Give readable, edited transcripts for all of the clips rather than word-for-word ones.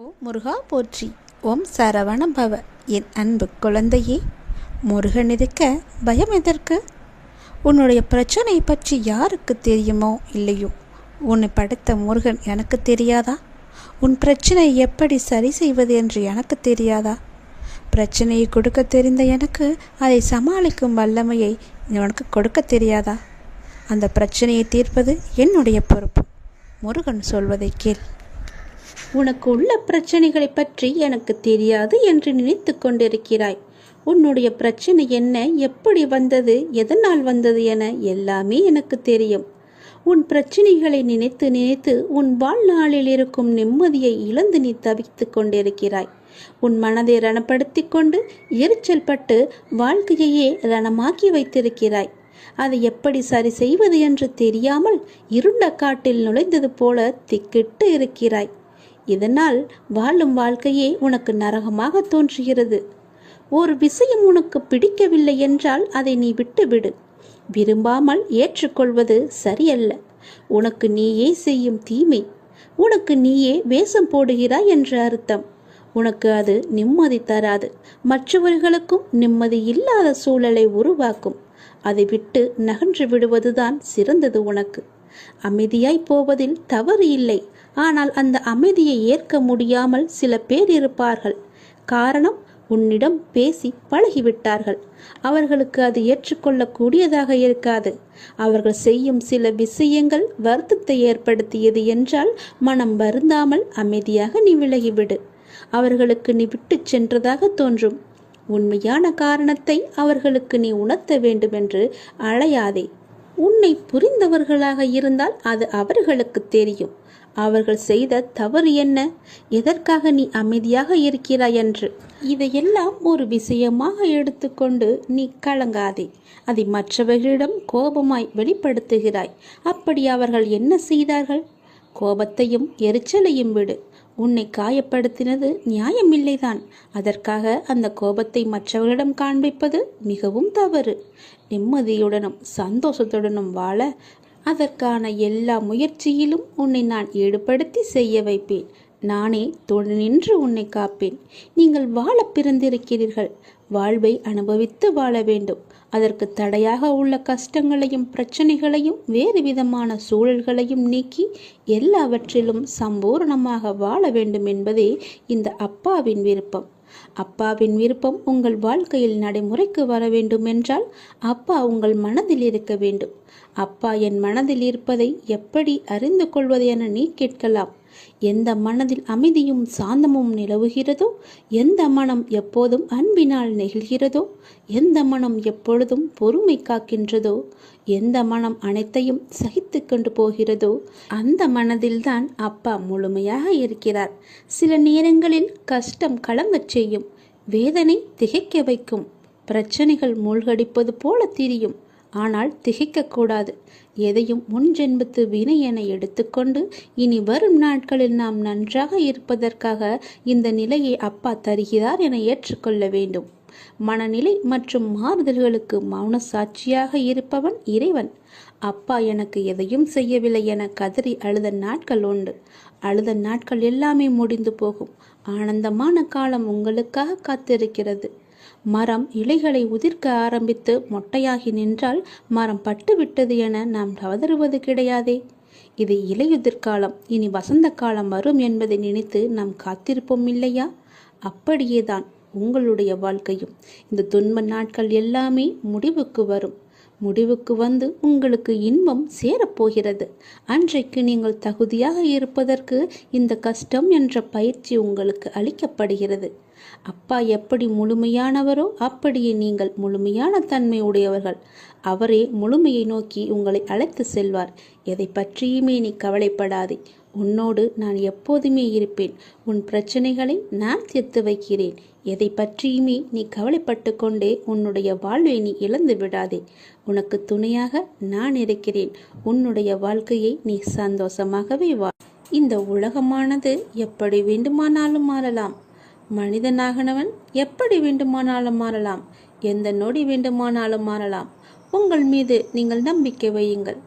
ஓ முருகா போற்றி. ஓம் சரவண பவ. என் அன்பு குழந்தையே, முருகன் இருக்க பயம் எதற்கு? உன்னுடைய பிரச்சனை பற்றி யாருக்கு தெரியுமோ இல்லையோ, உன்னை படைத்த முருகன் எனக்கு தெரியாதா? உன் பிரச்சனையை எப்படி சரி செய்வது என்று எனக்கு தெரியாதா? பிரச்சனையை கொடுக்க தெரிந்த எனக்கு அதை சமாளிக்கும் வல்லமையை உனக்கு கொடுக்க தெரியாதா? அந்த பிரச்சனையை தீர்ப்பது என்னுடைய பொறுப்பு. முருகன் சொல்வதை கேள். உனக்கு உள்ள பிரச்சனைகளை பற்றி எனக்கு தெரியாது என்று நினைத்து கொண்டிருக்கிறாய். உன்னுடைய பிரச்சனை என்ன, எப்படி வந்தது, எதனால் வந்தது என எல்லாமே எனக்கு தெரியும். உன் பிரச்சனைகளை நினைத்து நினைத்து உன் வாழ்நாளில் இருக்கும் நிம்மதியை இழந்து நீ தவித்து கொண்டிருக்கிறாய். உன் மனதை ரணப்படுத்தி கொண்டு எரிச்சல் பட்டு வாழ்க்கையையே ரணமாக்கி வைத்திருக்கிறாய். அதை எப்படி சரி செய்வது என்று தெரியாமல் இருண்ட காட்டில் நுழைந்தது போல திக்கிட்டு இருக்கிறாய். இதனால் வாழும் வாழ்க்கையே உனக்கு நரகமாக தோன்றுகிறது. ஒரு விஷயம் உனக்கு பிடிக்கவில்லை என்றால் அதை நீ விட்டுவிடு. விரும்பாமல் ஏற்றுக்கொள்வது சரியல்ல. உனக்கு நீயே செய்யும் தீமை. உனக்கு நீயே வேஷம் போடுகிறாய் என்ற அர்த்தம். உனக்கு அது நிம்மதி தராது. மற்றவர்களுக்கும் நிம்மதி இல்லாத சூழலை உருவாக்கும். அதை விட்டு நகன்று விடுவதுதான் சிறந்தது உனக்கு. அமைதியாய் போவதில் தவறு இல்லை. ஆனால் அந்த அமைதியை ஏற்க முடியாமல் சில பேர் இருப்பார்கள். காரணம், உன்னிடம் பேசி பழகிவிட்டார்கள். அவர்களுக்கு அது ஏற்றுக்கொள்ளக்கூடியதாக இருக்காது. அவர்கள் செய்யும் சில விஷயங்கள் வருத்தத்தை ஏற்படுத்தியது என்றால் மனம் வருந்தாமல் அமைதியாக நீ விலகிவிடு. அவர்களுக்கு நீ விட்டு சென்றதாக தோன்றும். உண்மையான காரணத்தை அவர்களுக்கு நீ உணர்த்த வேண்டுமென்று அழையாதே. உன்னை புரிந்தவர்களாக இருந்தால் அது அவர்களுக்கு தெரியும். அவர்கள் செய்த தவறு என்ன, எதற்காக நீ அமைதியாக இருக்கிறாய் என்று. இதையெல்லாம் ஒரு விஷயமாக எடுத்துக்கொண்டு நீ கலங்காதே. அதை மற்றவர்களிடம் கோபமாய் வெளிப்படுத்துகிறாய். அப்படி அவர்கள் என்ன செய்தார்கள்? கோபத்தையும் எரிச்சலையும் விடு. உன்னை காயப்படுத்தினது நியாயமில்லைதான். அதற்காக அந்த கோபத்தை மற்றவர்களிடம் காண்பிப்பது மிகவும் தவறு. நிம்மதியுடனும் சந்தோஷத்துடனும் வாழ அதற்கான எல்லா முயற்சியிலும் உன்னை நான் ஈடுபடுத்தி செய்ய வைப்பேன். நானே துணை நின்று உன்னை காப்பேன். நீங்கள் வாழ பிறந்திருக்கிறீர்கள். வாழ்வை அனுபவித்து வாழ வேண்டும். அதற்கு தடையாக உள்ள கஷ்டங்களையும் பிரச்சனைகளையும் வேறு விதமான சூழல்களையும் நீக்கி எல்லாவற்றிலும் சம்பூர்ணமாக வாழ வேண்டும் என்பதே இந்த அப்பாவின் விருப்பம். அப்பாவின் விருப்பம் உங்கள் வாழ்க்கையில் நடைமுறைக்கு வர வேண்டும் என்றால் அப்பா உங்கள் மனதில் இருக்க வேண்டும். அப்பா என் மனதில் இருப்பதை எப்படி அறிந்து கொள்வது என நீ கேட்கலாம். எந்த மனதில் அமைதியும் சாந்தமும் நிலவுகிறதோ, எந்த மனம் எப்போதும் அன்பினால் நெகிழ்கிறதோ, எந்த மனம் எப்பொழுதும் பொறுமை காக்கின்றதோ, எந்த மனம் அனைத்தையும் சகித்து கொண்டு போகிறதோ அந்த மனதில்தான் அப்பா முழுமையாக இருக்கிறார். சில நேரங்களில் கஷ்டம் கலங்கச் செய்யும், வேதனை திகைக்க வைக்கும், பிரச்சனைகள் மூழ்கடிப்பது போல தெரியும். ஆனால் திகைக்கக்கூடாது. எதையும் முன்ஜென்மத்து வினை என எடுத்துக்கொண்டு இனி வரும் நாட்களில் நாம் நன்றாக இருப்பதற்காக இந்த நிலையை அப்பா தருகிறார் என ஏற்றுக்கொள்ள வேண்டும். மனநிலை மற்றும் மாறுதல்களுக்கு மௌன சாட்சியாக இருப்பவன் இறைவன். அப்பா எனக்கு எதையும் செய்யவில்லை என கதறி அழுத நாட்கள் உண்டு. அழுத நாட்கள் எல்லாமே முடிந்து போகும். ஆனந்தமான காலம் உங்களுக்காக காத்திருக்கிறது. மரம் இலைகளை உதிர்க்க ஆரம்பித்து மொட்டையாகி நின்றால் மரம் பட்டுவிட்டது என நாம் கதறுவது கிடையாதே. இது இலையுதிர்காலம், இனி வசந்த காலம் வரும் என்பதை நினைத்து நாம் காத்திருப்போம் இல்லையா? அப்படியேதான் உங்களுடைய வாழ்க்கையும். இந்த துன்ப நாட்கள் எல்லாமே முடிவுக்கு வரும். முடிவுக்கு வந்து உங்களுக்கு இன்பம் சேரப்போகிறது. அன்றைக்கு நீங்கள் தகுதியாக இருப்பதற்கு இந்த கஷ்டம் என்ற பயிற்சி உங்களுக்கு அளிக்கப்படுகிறது. அப்பா எப்படி முழுமையானவரோ அப்படியே நீங்கள் முழுமையான தன்மை உடையவர்கள். அவரே முழுமையை நோக்கி உங்களை அழைத்து செல்வார். எதை பற்றியுமே நீ கவலைப்படாதே. உன்னோடு நான் எப்போதுமே இருப்பேன். உன் பிரச்சனைகளை நான் தீர்த்து வைக்கிறேன். எதை பற்றியுமே நீ கவலைப்பட்டு கொண்டே உன்னுடைய வாழ்வை நீ இழந்து விடாதே. உனக்கு துணையாக நான் இருக்கிறேன். உன்னுடைய வாழ்க்கையை நீ சந்தோஷமாகவே வாழ். இந்த உலகமானது எப்படி வேண்டுமானாலும் மாறலாம். மனிதனாகனவன் எப்படி வேண்டுமானாலும் மாறலாம். எந்த நொடி வேண்டுமானாலும் மாறலாம். உங்கள் மீது நீங்கள் நம்பிக்கை வையுங்கள்.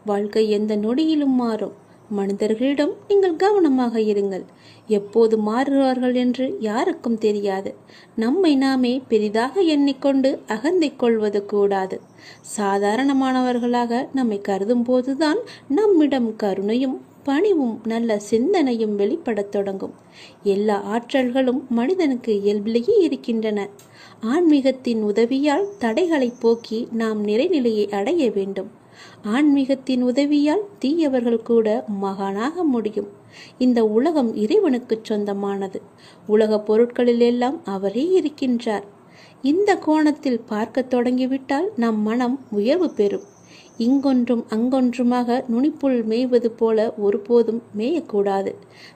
வாழ்க்கை எந்த நொடியிலும் மாறும். மனிதர்களிடம் நீங்கள் கவனமாக இருங்கள். எப்போது மாறுவார்கள் என்று யாருக்கும் தெரியாது. நம்மை நாமே பெரிதாக எண்ணிக்கொண்டு அகந்தை கொள்வது கூடாது. சாதாரணமானவர்களாக நம்மை கருதும் போதுதான் நம்மிடம் கருணையும் பணிவும் நல்ல சிந்தனையும் வெளிப்படத் தொடங்கும். எல்லா ஆற்றல்களும் மனிதனுக்கு இயல்பிலேயே இருக்கின்றன. ஆன்மீகத்தின் உதவியால் தடைகளை போக்கி நாம் நிறைநிலையை அடைய வேண்டும். ஆன்மீகத்தின் உதவியால் தீயவர்கள் கூட மகானாக முடியும். இந்த உலகம் இறைவனுக்கு சொந்தமானது. உலக பொருட்களில் எல்லாம் அவரே இருக்கின்றார். இந்த கோணத்தில் பார்க்க தொடங்கிவிட்டால் நம் மனம் உயர்வு பெறும். இங்கொன்றும் அங்கொன்றுமாக நுனிப்புள் மேய்வது போல ஒருபோதும் மேயக்கூடாது.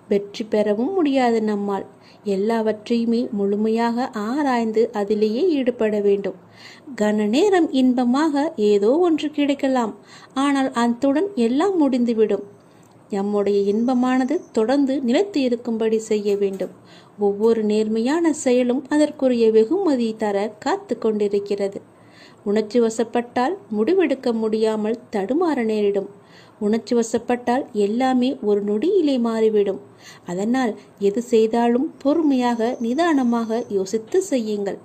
வெற்றி பெறவும் முடியாது நம்மால். எல்லாவற்றையுமே முழுமையாக ஆராய்ந்து அதிலேயே ஈடுபட வேண்டும். கன நேரம் இன்பமாக ஏதோ ஒன்று கிடைக்கலாம். ஆனால் அத்துடன் எல்லாம் முடிந்துவிடும். நம்முடைய இன்பமானது தொடர்ந்து நிலைத்து இருக்கும்படி செய்ய வேண்டும். ஒவ்வொரு நேர்மையான செயலும் அதற்குரிய வெகுமதி தர காத்து கொண்டிருக்கிறது. உணர்ச்சி வசப்பட்டால் முடிவெடுக்க முடியாமல் தடுமாற நேரிடும். உணர்ச்சி வசப்பட்டால் எல்லாமே ஒரு நொடியிலே மாறிவிடும். அதனால் எது செய்தாலும் பொறுமையாக நிதானமாக யோசித்து செய்யுங்கள்.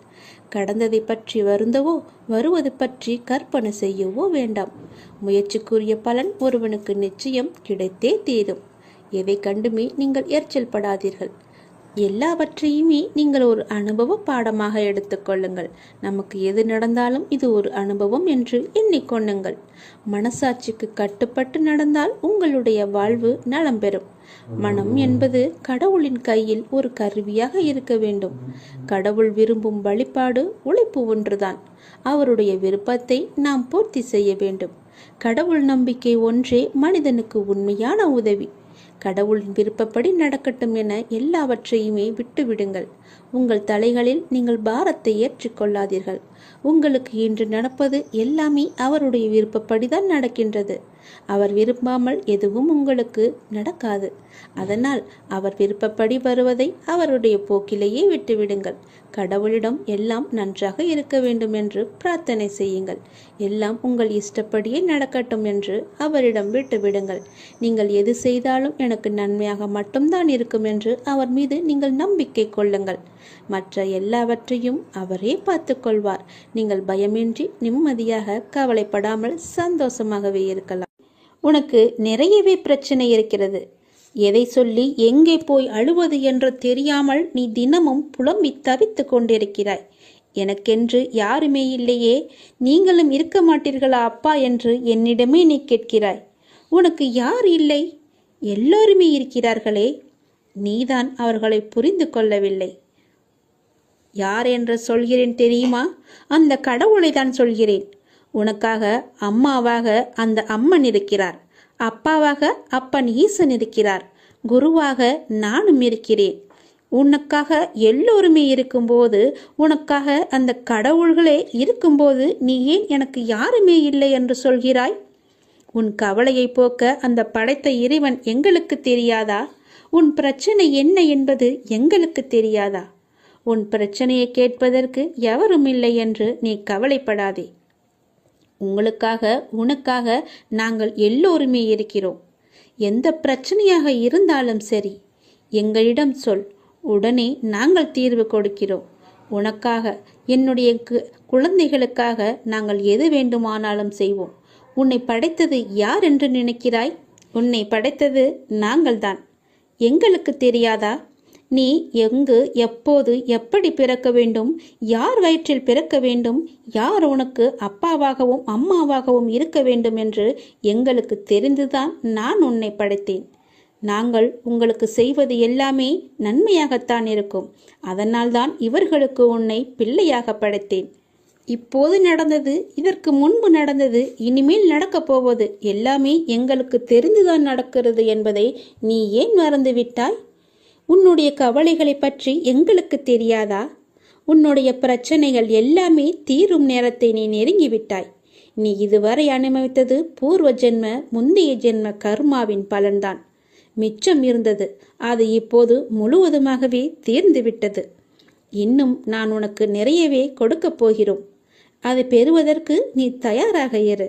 கடந்ததை பற்றி வருந்தவோ வருவது பற்றி கற்பனை செய்யவோ வேண்டாம். முயற்சிக்குரிய பலன் ஒருவனுக்கு நிச்சயம் கிடைத்தே தீரும். எதை கண்டுமே நீங்கள் எரிச்சல் படாதீர்கள். எல்லாவற்றையுமே நீங்கள் ஒரு அனுபவ பாடமாக எடுத்துக்கொள்ளுங்கள். நமக்கு எது நடந்தாலும் இது ஒரு அனுபவம் என்று எண்ணிக்கொள்ளுங்கள். மனசாட்சிக்கு கட்டுப்பட்டு நடந்தால் உங்களுடைய வாழ்வு நலம் பெறும். மனம் என்பது கடவுளின் கையில் ஒரு கருவியாக இருக்க வேண்டும். கடவுள் விரும்பும் வழிபாடு உழைப்பு ஒன்றுதான். அவருடைய விருப்பத்தை நாம் பூர்த்தி செய்ய வேண்டும். கடவுள் நம்பிக்கை ஒன்றே மனிதனுக்கு உண்மையான உதவி. கடவுளின் விருப்பப்படி நடக்கட்டும் என எல்லாவற்றையுமே விட்டுவிடுங்கள். உங்கள் தலைகளில் நீங்கள் பாரத்தை ஏற்றிக்கொள்ளாதீர்கள். உங்களுக்கு இன்று நடப்பது எல்லாமே அவருடைய விருப்பப்படிதான் நடக்கின்றது. அவர் விரும்பாமல் எதுவும் உங்களுக்கு நடக்காது. அதனால் அவர் விருப்பப்படி வருவதை அவருடைய போக்கிலேயே விட்டுவிடுங்கள். கடவுளிடம் எல்லாம் நன்றாக இருக்க வேண்டும் என்று பிரார்த்தனை செய்யுங்கள். எல்லாம் உங்கள் இஷ்டப்படியே நடக்கட்டும் என்று அவரிடம் விட்டுவிடுங்கள். நீங்கள் எது செய்தாலும் எனக்கு நன்மையாக மட்டும்தான் இருக்கும் என்று அவர் மீது நீங்கள் நம்பிக்கை கொள்ளுங்கள். மற்ற எல்லாவற்றையும் அவரே பார்த்து கொள்வார். நீங்கள் பயமின்றி நிம்மதியாக கவலைப்படாமல் சந்தோஷமாகவே இருக்கலாம். உனக்கு நிறையவே பிரச்சனை இருக்கிறது. எதை சொல்லி எங்கே போய் அழுவது என்று தெரியாமல் நீ தினமும் புலம்பி தவித்து கொண்டிருக்கிறாய். எனக்கென்று யாருமே இல்லையே, நீங்களும் இருக்க மாட்டீர்களா அப்பா என்று என்னிடமே நீ கேட்கிறாய். உனக்கு யார் இல்லை? எல்லோருமே இருக்கிறார்களே. நீதான் அவர்களை புரிந்து கொள்ளவில்லை. யார் என்று சொல்கிறேன் தெரியுமா? அந்த கடவுளை தான் சொல்கிறேன். உனக்காக அம்மாவாக அந்த அம்மன் இருக்கிறார். அப்பாவாக அப்பன் ஈசன் இருக்கிறார். குருவாக நானும் இருக்கிறேன். உனக்காக எல்லோருமே இருக்கும்போது, உனக்காக அந்த கடவுள்களே இருக்கும்போது நீ ஏன் எனக்கு யாருமே இல்லை என்று சொல்கிறாய்? உன் கவலையை போக்க அந்த படைத்த இறைவன் எங்களுக்கு தெரியாதா? உன் பிரச்சனை என்ன என்பது எங்களுக்கு தெரியாதா? உன் பிரச்சனையை கேட்பதற்கு எவரும் இல்லை என்று நீ கவலைப்படாதே. உங்களுக்காக உனக்காக நாங்கள் எல்லோருமே இருக்கிறோம். எந்த பிரச்சனையாக இருந்தாலும் சரி, எங்களிடம் சொல். உடனே நாங்கள் தீர்வு கொடுக்கிறோம். உனக்காக, என்னுடைய குழந்தைகளுக்காக நாங்கள் எது வேண்டுமானாலும் செய்வோம். உன்னை படைத்தது யார் என்று நினைக்கிறாய்? உன்னை படைத்தது நாங்கள்தான். எங்களுக்கு தெரியாதா? நீ எங்கு, எப்போது, எப்படி பிறக்க வேண்டும், யார் வயிற்றில் பிறக்க வேண்டும், யார் உனக்கு அப்பாவாகவும் அம்மாவாகவும் இருக்க வேண்டும் என்று எங்களுக்கு தெரிந்துதான் நான் உன்னை படைத்தேன். நாங்கள் உங்களுக்கு செய்வது எல்லாமே நன்மையாகத்தான் இருக்கும். அதனால்தான் இவர்களுக்கு உன்னை பிள்ளையாக படைத்தேன். இப்போது நடந்தது, இதற்கு முன்பு நடந்தது, இனிமேல் நடக்கப் போவது எல்லாமே எங்களுக்கு தெரிந்துதான் நடக்கிறது என்பதை நீ ஏன் மறந்துவிட்டாய்? உன்னுடைய கவலைகளை பற்றி எங்களுக்கு தெரியாதா? உன்னுடைய பிரச்சனைகள் எல்லாமே தீரும் நேரத்தை நீ நெருங்கிவிட்டாய். நீ இதுவரை அனுபவித்தது பூர்வ ஜென்ம முந்தைய ஜென்ம கர்மாவின் பலன்தான். மிச்சம் இருந்தது, அது இப்போது முழுவதுமாகவே தீர்ந்துவிட்டது. இன்னும் நான் உனக்கு நிறையவே கொடுக்கப் போகிறோம். அதை பெறுவதற்கு நீ தயாராக இரு.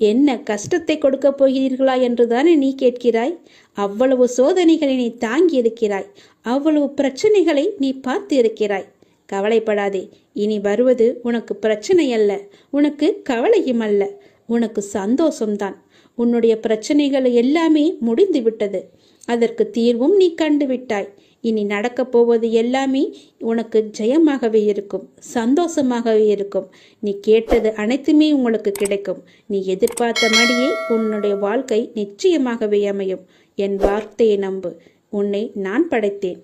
என்ன கஷ்டத்தை கொடுக்கப் போகிறீர்களா என்றுதானே நீ கேட்கிறாய்? அவ்வளவு சோதனைகளை நீ தாங்கி இருக்கிறாய், அவ்வளவு பிரச்சனைகளை நீ பார்த்து இருக்கிறாய். கவலைப்படாதே. இனி வருவது உனக்கு பிரச்சனை அல்ல, உனக்கு கவலையும் அல்ல, உனக்கு சந்தோஷம்தான். உன்னுடைய பிரச்சனைகள் எல்லாமே முடிந்து விட்டது. அதற்கு தீர்வும் நீ கண்டுவிட்டாய். இனி நடக்கப் போவது எல்லாமே உனக்கு ஜெயமாகவே இருக்கும், சந்தோஷமாகவே இருக்கும். நீ கேட்டது அனைத்துமே உங்களுக்கு கிடைக்கும். நீ எதிர்பார்த்தபடியே உன்னுடைய வாழ்க்கை நிச்சயமாகவே அமையும். என் வார்த்தையை நம்பு. உன்னை நான் படைத்தேன்.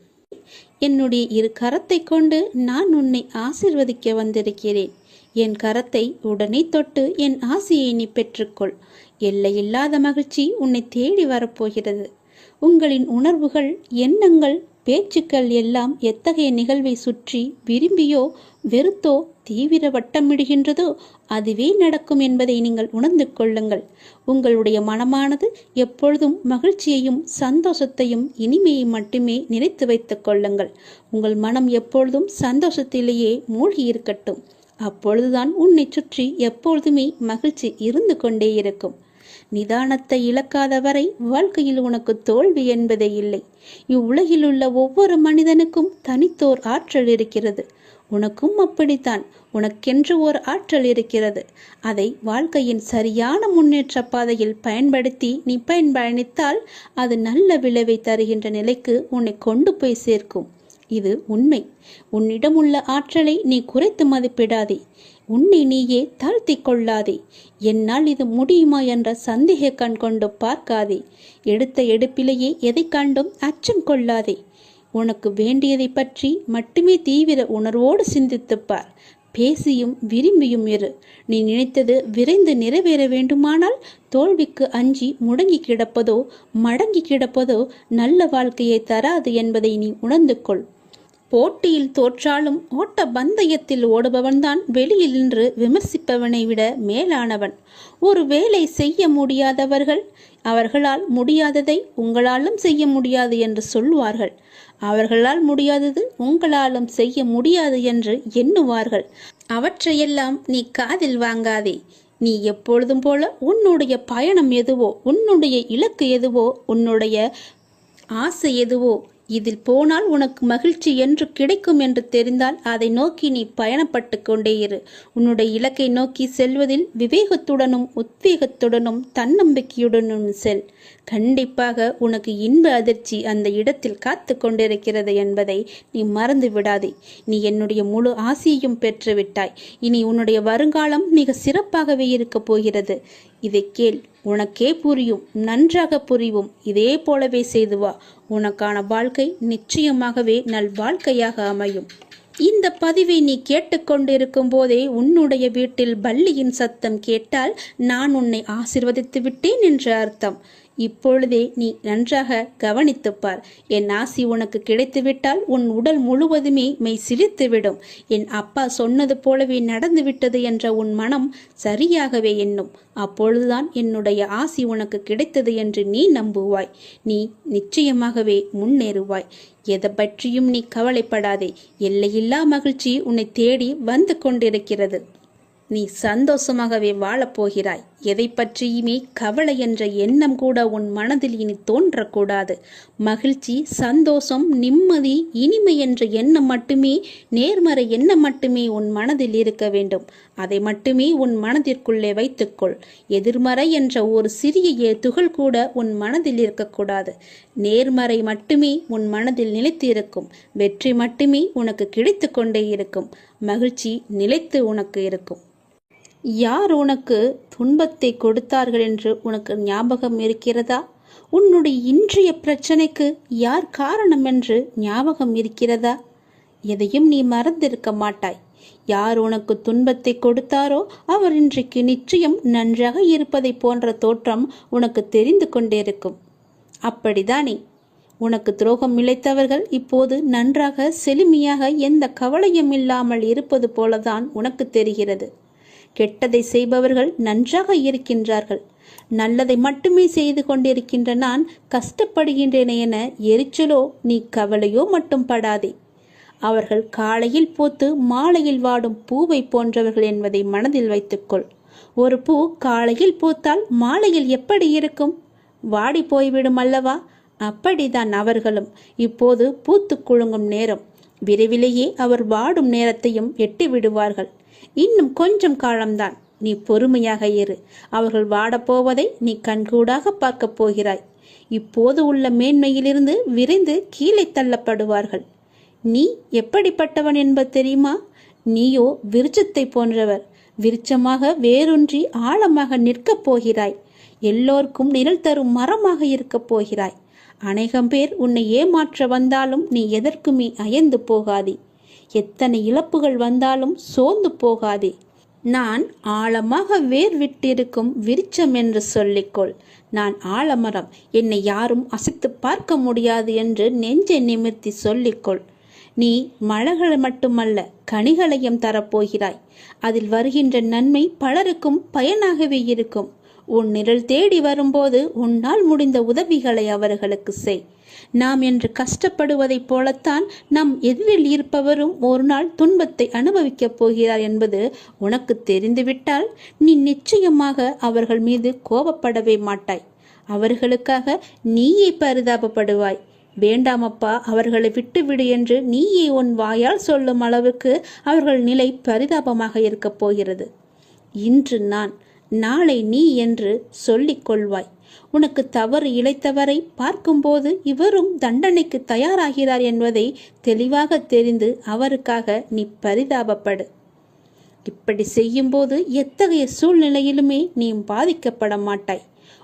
என்னுடைய இரு கரத்தை கொண்டு நான் உன்னை ஆசிர்வதிக்க வந்திருக்கிறேன். என் கரத்தை உடனே தொட்டு என் ஆசையை நீ பெற்றுக்கொள். எல்லையில்லாத மகிழ்ச்சி உன்னை தேடி வரப்போகிறது. உங்களின் உணர்வுகள், எண்ணங்கள், பேச்சுக்கள் எல்லாம் எத்தகைய நிகழ்வை சுற்றி விரும்பியோ வெறுத்தோ தீவிர வட்டமிடுகின்றதோ அதுவே நடக்கும் என்பதை நீங்கள் உணர்ந்து கொள்ளுங்கள். உங்களுடைய மனமானது எப்பொழுதும் மகிழ்ச்சியையும் சந்தோஷத்தையும் இனிமையை மட்டுமே நினைத்து வைத்துக் கொள்ளுங்கள். உங்கள் மனம் எப்பொழுதும் சந்தோஷத்திலேயே மூழ்கி இருக்கட்டும். அப்பொழுதுதான் உன்னை சுற்றி எப்பொழுதுமே மகிழ்ச்சி இருந்து கொண்டே இருக்கும். நிதானத்தை இழக்காத வரை வாழ்க்கையில் உனக்கு தோல்வி என்பதே இல்லை. இவ்வுலகில் உள்ள ஒவ்வொரு மனிதனுக்கும் தனித்தோர் ஆற்றல் இருக்கிறது. உனக்கும் அப்படித்தான். உனக்கென்று ஒரு ஆற்றல் இருக்கிறது. அதை வாழ்க்கையின் சரியான முன்னேற்ற பாதையில் பயன்படுத்தி நீ பயணித்தால் அது நல்ல விளைவை தருகின்ற நிலைக்கு உன்னை கொண்டு போய் சேர்க்கும். இது உண்மை. உன்னிடம் உள்ள ஆற்றலை நீ குறைத்து மதிப்பிடாதே. உன்னை நீயே தாழ்த்தி கொள்ளாதே. என்னால் இது முடியுமா என்ற சந்தேக கண் கொண்டு பார்க்காதே. எடுத்த எடுப்பிலேயே எதை கண்டும் அச்சம் கொள்ளாதே. உனக்கு வேண்டியதை பற்றி மட்டுமே தீவிர உணர்வோடு சிந்தித்துப்பார். பேசியும் விரும்பியும் இரு. நீ நினைத்தது விரைந்து நிறைவேற வேண்டுமானால் தோல்விக்கு அஞ்சி முடங்கி கிடப்பதோ மடங்கி கிடப்பதோ நல்ல வாழ்க்கையை தராது என்பதை நீ உணர்ந்து கொள். போட்டியில் தோற்றாலும் ஓட்ட பந்தயத்தில் ஓடுபவன்தான் வெளியில் நின்று விமர்சிப்பவனை விட மேலானவன். ஒரு வேலை செய்ய முடியாதவர்கள் அவர்களால் முடியாததை உங்களாலும் செய்ய முடியாது என்று சொல்வார்கள். அவர்களால் முடியாதது உங்களாலும் செய்ய முடியாது என்று எண்ணுவார்கள். அவற்றையெல்லாம் நீ காதில் வாங்காதே. நீ எப்பொழுதும் போல உன்னுடைய பயணம் எதுவோ, உன்னுடைய இலக்கு எதுவோ, உன்னுடைய ஆசை எதுவோ, இதில் போனால் உனக்கு மகிழ்ச்சி என்று கிடைக்கும் என்று தெரிந்தால் அதை நோக்கி நீ பயணப்பட்டு கொண்டே இரு. உன்னுடைய இலக்கை நோக்கி செல்வதில் விவேகத்துடனும் உத்வேகத்துடனும் தன்னம்பிக்கையுடனும் செல். கண்டிப்பாக உனக்கு இன்ப அதிர்ச்சி அந்த இடத்தில் காத்து கொண்டிருக்கிறது என்பதை நீ மறந்து விடாதே. நீ என்னுடைய முழு ஆசையையும் பெற்றுவிட்டாய். இனி உன்னுடைய வருங்காலம் மிக சிறப்பாகவே இருக்கப் போகிறது. இதை கேள், உனக்கே புரியும், நன்றாக புரியும். இதே போலவே செய்து வா. உனக்கான வாழ்க்கை நிச்சயமாகவே நல் வாழ்க்கையாக அமையும். இந்த பதிவை நீ கேட்டுக்கொண்டிருக்கும் போதே உன்னுடைய வீட்டில் பல்லியின் சத்தம் கேட்டால் நான் உன்னை ஆசிர்வதித்து விட்டேன் என்று அர்த்தம். இப்பொழுதே நீ நன்றாக கவனித்துப்பார். என் ஆசி உனக்கு கிடைத்துவிட்டால் உன் உடல் முழுவதுமே மெய் சிலிர்த்துவிடும். என் அப்பா சொன்னது போலவே நடந்துவிட்டது என்ற உன் மனம் சரியாகவே எண்ணும். அப்பொழுதுதான் என்னுடைய ஆசி உனக்கு கிடைத்தது என்று நீ நம்புவாய். நீ நிச்சயமாகவே முன்னேறுவாய். எதை பற்றியும் நீ கவலைப்படாதே. எல்லையில்லா மகிழ்ச்சி உன்னை தேடி வந்து கொண்டிருக்கிறது. நீ சந்தோஷமாகவே வாழப்போகிறாய். எதை பற்றியுமே கவலை என்ற எண்ணம் கூட உன் மனதில் இனி தோன்றக்கூடாது. மகிழ்ச்சி, சந்தோஷம், நிம்மதி, இனிமை என்ற எண்ணம் மட்டுமே, நேர்மறை எண்ணம் மட்டுமே உன் மனதில் இருக்க வேண்டும். அதை மட்டுமே உன் மனதிற்குள்ளே வைத்துக்கொள். எதிர்மறை என்ற ஒரு சிறிய துகள் கூட உன் மனதில் இருக்கக்கூடாது. நேர்மறை மட்டுமே உன் மனதில் நிலைத்து இருக்கும். வெற்றி மட்டுமே உனக்கு கிடைத்து கொண்டே இருக்கும். மகிழ்ச்சி நிலைத்து உனக்கு இருக்கும். யார் உனக்கு துன்பத்தை கொடுத்தார்கள் என்று உனக்கு ஞாபகம் இருக்கிறதா? உன்னுடைய இன்றைய பிரச்சனைக்கு யார் காரணம் என்று ஞாபகம் இருக்கிறதா? எதையும் நீ மறந்திருக்க மாட்டாய். யார் உனக்கு துன்பத்தை கொடுத்தாரோ அவர் இன்றைக்கு நிச்சயம் நன்றாக இருப்பதை போன்ற தோற்றம் உனக்கு தெரிந்து கொண்டிருக்கும். அப்படிதானே? உனக்கு துரோகம் இழைத்தவர்கள் இப்போது நன்றாக செழுமையாக எந்த கவலையும் இல்லாமல் இருப்பது போலதான் உனக்கு தெரிகிறது. கெட்டதை செய்பவர்கள் நன்றாக இருக்கின்றார்கள். நல்லதை மட்டுமே செய்து கொண்டிருக்கின்ற நான் கஷ்டப்படுகின்றேன் என எரிச்சலோ நீ கவலையோ மட்டும் படாதே. அவர்கள் காலையில் பூத்து மாலையில் வாடும் பூவை போன்றவர்கள் என்பதை மனதில் வைத்துக்கொள். ஒரு பூ காலையில் பூத்தால் மாலையில் எப்படி இருக்கும்? வாடி போய்விடும் அல்லவா? அப்படிதான் அவர்களும். இப்போது பூத்து குலுங்கும் நேரம். விரைவிலேயே அவர் வாடும் நேரத்தையும் எட்டி விடுவார்கள். இன்னும் கொஞ்சம் காலம்தான். நீ பொறுமையாக இரு. அவர்கள் வாடப்போவதை நீ கண்கூடாக பார்க்கப் போகிறாய். இப்போது உள்ள மேன்மையிலிருந்து விரைந்து கீழே தள்ளப்படுவார்கள். நீ எப்படிப்பட்டவன் என்பது தெரியுமா? நீயோ விருட்சத்தை போன்றவர். விருட்சமாக வேரூன்றி ஆழமாக நிற்கப் போகிறாய். எல்லோருக்கும் நிழல் தரும் மரமாக இருக்கப் போகிறாய். அநேகம் பேர் உன்னை ஏமாற்ற வந்தாலும் நீ எதற்குமே அயர்ந்து போகாதே. எத்தனை இழப்புகள் வந்தாலும் சோர்ந்து போகாதே. நான் ஆழமாக வேர் விட்டிருக்கும் விருட்சம் என்று சொல்லிக்கொள். நான் ஆலமரம், என்னை யாரும் அசைத்து பார்க்க முடியாது என்று நெஞ்சை நிமிர்த்தி சொல்லிக்கொள். நீ மலர்கள் மட்டுமல்ல, கனிகளையும் தரப்போகிறாய். அதில் வருகின்ற நன்மை பலருக்கும் பயனாகவே இருக்கும். உன் நிழல் தேடி வரும்போது உன்னால் முடிந்த உதவிகளை அவர்களுக்கு செய். நாம் என்று கஷ்டப்படுவதைப் போலத்தான் நம் எதிரில் இருப்பவரும் ஒரு நாள் துன்பத்தை அனுபவிக்கப் போகிறார் என்பது உனக்கு தெரிந்துவிட்டால் நீ நிச்சயமாக அவர்கள் மீது கோபப்படவே மாட்டாய். அவர்களுக்காக நீயே பரிதாபப்படுவாய். வேண்டாமப்பா, அவர்களை விட்டுவிடு என்று நீயே உன் வாயால் சொல்லும் அளவுக்கு அவர்கள் நிலை பரிதாபமாக இருக்கப் போகிறது. இன்று நான், நாளை நீ என்று சொல்லிக் கொள்வாய். உனக்கு தவறு இழைத்தவரை பார்க்கும்போது இவரும் தண்டனைக்கு தயாராகிறார் என்பதை தெளிவாக தெரிந்து அவருக்காக நீ பரிதாபப்படு. இப்படி செய்யும்போது எத்தகைய சூழ்நிலையிலுமே நீ பாதிக்கப்பட மாட்டாய்.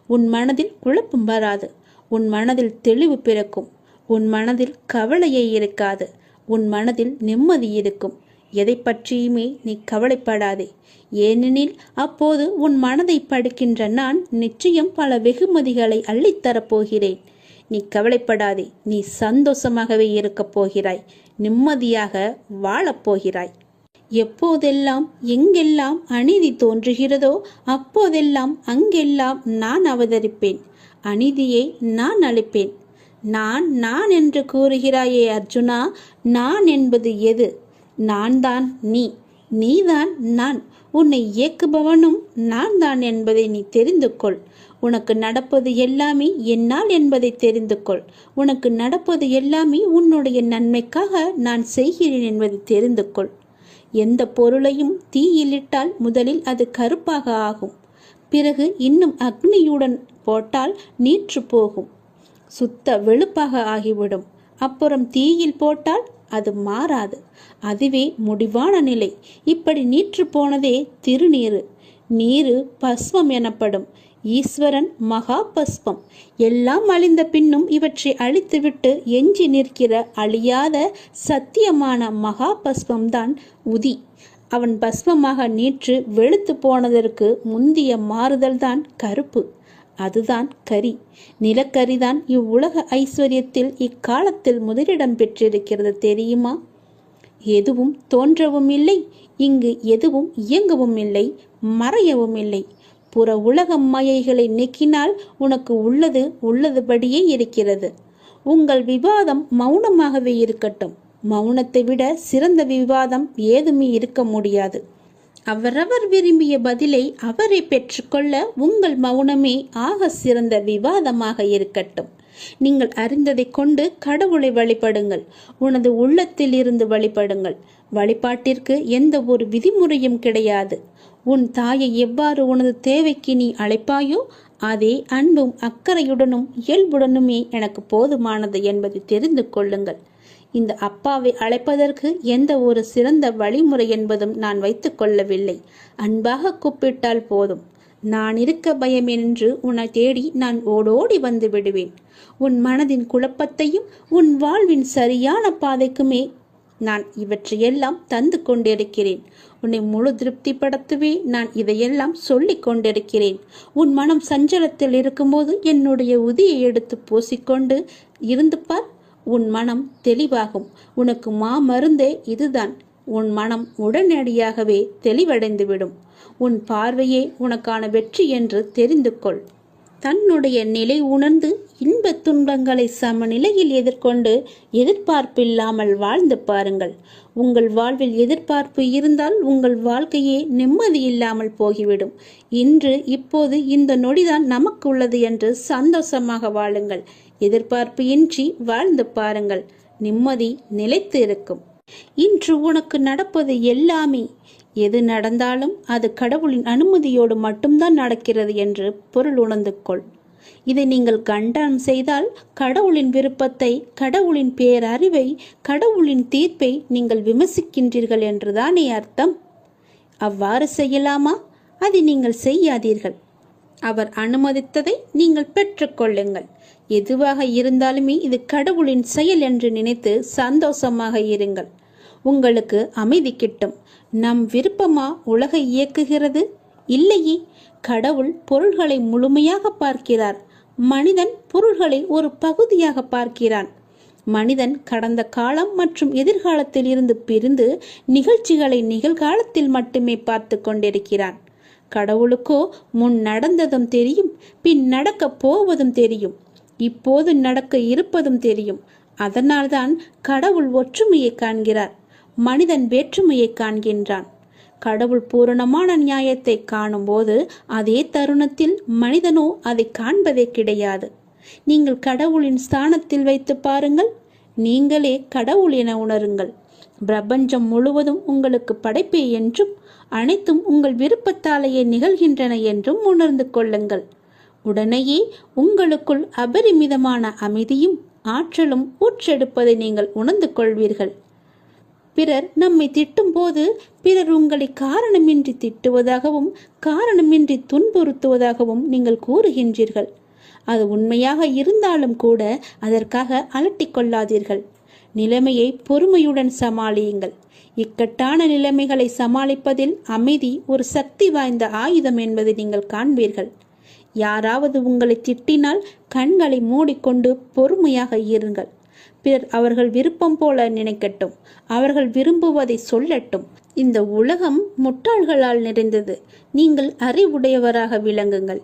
உன் மனதில் குழப்பம் வராது. உன் மனதில் தெளிவு பிறக்கும். உன் மனதில் கவலையே இருக்காது. உன் மனதில் நிம்மதி இருக்கும். எதை பற்றியுமே நீ கவலைப்படாதே. ஏனெனில் அப்போது உன் மனதை படிக்கின்ற நான் நிச்சயம் பல வெகுமதிகளை அள்ளித்தரப்போகிறேன். நீ கவலைப்படாதே. நீ சந்தோஷமாகவே இருக்கப் போகிறாய். நிம்மதியாக வாழப்போகிறாய். எப்போதெல்லாம் எங்கெல்லாம் அநீதி தோன்றுகிறதோ அப்போதெல்லாம் அங்கெல்லாம் நான் அவதரிப்பேன். அநீதியை நான் அழிப்பேன். நான் என்று கூறுகிறாயே அர்ஜுனா, நான் என்பது எது? நான் தான் நீ, நீதான் நான். உன்னை இயக்குபவனும் நான் தான் என்பதை நீ தெரிந்து கொள். உனக்கு நடப்பது எல்லாமே என்னால் என்பதை தெரிந்து கொள். உனக்கு நடப்பது எல்லாமே உன்னுடைய நன்மைக்காக நான் செய்கிறேன் என்பதை தெரிந்து கொள். எந்த பொருளையும் தீயிலிட்டால் முதலில் அது கருப்பாக ஆகும். பிறகு இன்னும் அக்னியுடன் போட்டால் நீற்று போகும், சுத்த வெளுப்பாக ஆகிவிடும். அப்புறம் தீயில் போட்டால் அது மாறாது. அதுவே முடிவான நிலை. இப்படி நீற்று போனதே திருநீரு. நீரு பஸ்மம் எனப்படும். ஈஸ்வரன் மகா பஸ்மம். எல்லாம் அழிந்த பின்னும் இவற்றை அழித்துவிட்டு எஞ்சி நிற்கிற அழியாத சத்தியமான மகா பஸ்மம்தான் உதி. அவன் பஸ்மமாக நீற்று வெளுத்து போனதற்கு முந்திய மாறுதல்தான் கருப்பு. அதுதான் கரி. நிலக்கரிதான் இவ்வுலக ஐஸ்வர்யத்தில் இக்காலத்தில் முதலிடம் பெற்றிருக்கிறது தெரியுமா? எதுவும் தோன்றவும் இல்லை, இங்கு எதுவும் இயங்கவும் இல்லை, மறையவும் இல்லை. புற உலக மாயைகளை நீக்கினால் உனக்கு உள்ளது உள்ளதுபடியே இருக்கிறது. உங்கள் விவாதம் மௌனமாகவே இருக்கட்டும். மௌனத்தை விட சிறந்த விவாதம் ஏதுமே இருக்க முடியாது. அவரவர் விரும்பிய பதிலை அவரை பெற்றுக்கொள்ள உங்கள் மௌனமே ஆக சிறந்த விவாதமாக இருக்கட்டும். நீங்கள் அறிந்ததை கொண்டு கடவுளை வழிபடுங்கள். உனது உள்ளத்தில் இருந்து வழிபடுங்கள். வழிபாட்டிற்கு எந்த ஒரு விதிமுறையும் கிடையாது. உன் தாயை எவ்வாறு உனது தேவைக்கு நீ அழைப்பாயோ அதே அன்பும் அக்கறையுடனும் இயல்புடனுமே எனக்கு போதுமானது என்பதை தெரிந்து கொள்ளுங்கள். இந்த அப்பாவை அழைப்பதற்கு எந்த ஒரு சிறந்த வழிமுறை என்பதும் நான் வைத்து கொள்ளவில்லை. அன்பாக கூப்பிட்டால் போதும். நான் இருக்க பயம் என்று உன்னை தேடி நான் ஓடோடி வந்து விடுவேன். உன் மனதின் குழப்பத்தையும் உன் வாழ்வின் சரியான பாதைக்குமே நான் இவற்றையெல்லாம் தந்து கொண்டிருக்கிறேன். உன்னை முழு திருப்திப்படுத்தவே நான் இதையெல்லாம் சொல்லிக் கொண்டிருக்கிறேன். உன் மனம் சஞ்சலத்தில் இருக்கும்போது என்னுடைய உதியை எடுத்து பூசிக்கொண்டு இருந்து பார். உன் மனம் தெளிவாகும். உனக்கு மாமருந்தே இதுதான். உன் மனம் உடனடியாகவே தெளிவடைந்துவிடும். உன் பார்வையே உனக்கான வெற்றி என்று தெரிந்து கொள். தன்னுடைய நிலை உணர்ந்து இன்பத் துன்பங்களை சமநிலையில் எதிர்கொண்டு எதிர்பார்ப்பில்லாமல் வாழ்ந்து பாருங்கள். உங்கள் வாழ்வில் எதிர்பார்ப்பு இருந்தால் உங்கள் வாழ்க்கையே நிம்மதி இல்லாமல் போய்விடும். இன்று இப்போது இந்த நொடிதான் நமக்கு உள்ளது என்று சந்தோஷமாக வாழுங்கள். எதிர்பார்ப்பு இன்றி வாழ்ந்து பாருங்கள். நிம்மதி நிலைத்து இருக்கும். இன்று உனக்கு நடப்பது எல்லாமே, எது நடந்தாலும் அது கடவுளின் அனுமதியோடு மட்டும்தான் நடக்கிறது என்று பொருள் உணர்ந்து கொள். இதை நீங்கள் கண்டனம் செய்தால் கடவுளின் விருப்பத்தை, கடவுளின் பேரறிவை, கடவுளின் தீர்ப்பை நீங்கள் விமர்சிக்கின்றீர்கள் என்றுதானே அர்த்தம். அவ்வாறு செய்யலாமா? அதை நீங்கள் செய்யாதீர்கள். அவர் அனுமதித்ததை நீங்கள் பெற்றுக்கொள்ளுங்கள். எதுவாக இருந்தாலுமே இது கடவுளின் செயல் என்று நினைத்து சந்தோஷமாக இருங்கள். உங்களுக்கு அமைதி கிட்டும். நம் விருப்பமா உலகை இயக்குகிறது? இல்லையே. கடவுள் பொருள்களை முழுமையாக பார்க்கிறார். மனிதன் பொருள்களை ஒரு பகுதியாக பார்க்கிறான். மனிதன் கடந்த காலம் மற்றும் எதிர்காலத்தில் இருந்து பிரிந்து நிகழ்ச்சிகளை நிகழ்காலத்தில் மட்டுமே பார்த்து கொண்டிருக்கிறான். கடவுளுக்கோ முன் நடந்ததும் தெரியும், பின் நடக்க போவதும் தெரியும், இப்போது நடக்க இருப்பதும் தெரியும். அதனால்தான் கடவுள் ஒற்றுமையை காண்கிறார், மனிதன் வேற்றுமையை காண்கின்றான். கடவுள் பூரணமான நியாயத்தை காணும் போது அதே தருணத்தில் மனிதனோ அதை காண்பதே கிடையாது. நீங்கள் கடவுளின் ஸ்தானத்தில் வைத்து பாருங்கள். நீங்களே கடவுள் என உணருங்கள். பிரபஞ்சம் முழுவதும் உங்களுக்கு படைப்பே என்றும் அனைத்தும் உங்கள் விருப்பத்தாலேயே நிகழ்கின்றன என்றும் உணர்ந்து கொள்ளுங்கள். உடனேயே உங்களுக்குள் அபரிமிதமான அமைதியும் ஆற்றலும் ஊற்றெடுப்பதை நீங்கள் உணர்ந்து கொள்வீர்கள். பிறர் நம்மை திட்டும் போது பிறர் உங்களை காரணமின்றி திட்டுவதாகவும் காரணமின்றி துன்புறுத்துவதாகவும் நீங்கள் கூறுகின்றீர்கள். அது உண்மையாக இருந்தாலும் கூட அதற்காக அலட்டிக் கொள்ளாதீர்கள். நிலைமையை பொறுமையுடன் சமாளியுங்கள். இக்கட்டான நிலைமைகளை சமாளிப்பதில் அமைதி ஒரு சக்தி வாய்ந்த ஆயுதம் என்பதை நீங்கள் காண்பீர்கள். யாராவது உங்களை திட்டினால் கண்களை மூடிக்கொண்டு பொறுமையாக இருங்கள். பிறர் அவர்கள் விருப்பம் போல நினைக்கட்டும், அவர்கள் விரும்புவதை சொல்லட்டும். இந்த உலகம் முட்டாள்களால் நிறைந்தது. நீங்கள் அறிவுடையவராக விளங்குங்கள்.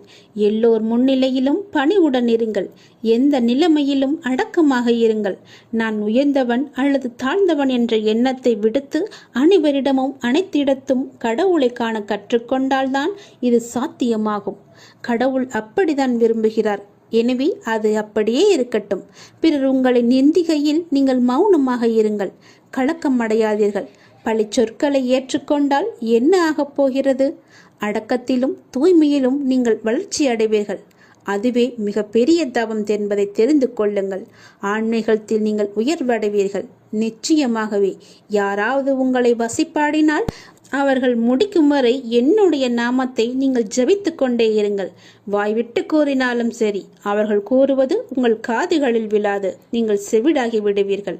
எல்லோர் முன்னிலையிலும் பணிவுடன் இருங்கள். எந்த நிலைமையிலும் அடக்கமாக இருங்கள். நான் உயர்ந்தவன் அல்லது தாழ்ந்தவன் என்ற எண்ணத்தை விடுத்து அனைவரிடமும் அனைத்திடத்தும் கடவுளை காண கற்றுக்கொண்டால்தான் இது சாத்தியமாகும். கடவுள் அப்படித்தான் விரும்புகிறார். எனவே அது அப்படியே இருக்கட்டும். பிறர் உங்களை நிந்திகையில் நீங்கள் மௌனமாக இருங்கள். கலக்கம் அடையாதீர்கள். பழி சொற்களை ஏற்றுக்கொண்டால் என்ன ஆகப் போகிறது? அடக்கத்திலும் தூய்மையிலும் நீங்கள் வளர்ச்சி அடைவீர்கள். அதுவே மிக பெரிய தவம் என்பதை தெரிந்து கொள்ளுங்கள். ஆன்மீகத்தில் நீங்கள் உயர்வடைவீர்கள். நிச்சயமாகவே யாராவது உங்களை வசிப்பாடினால் அவர்கள் முடிக்கும் வரை என்னுடைய நாமத்தை நீங்கள் ஜபித்து கொண்டே இருங்கள். வாய்விட்டு கூறினாலும் சரி, அவர்கள் கூறுவது உங்கள் காதுகளில் விழாது. நீங்கள் செவிடாகி விடுவீர்கள்.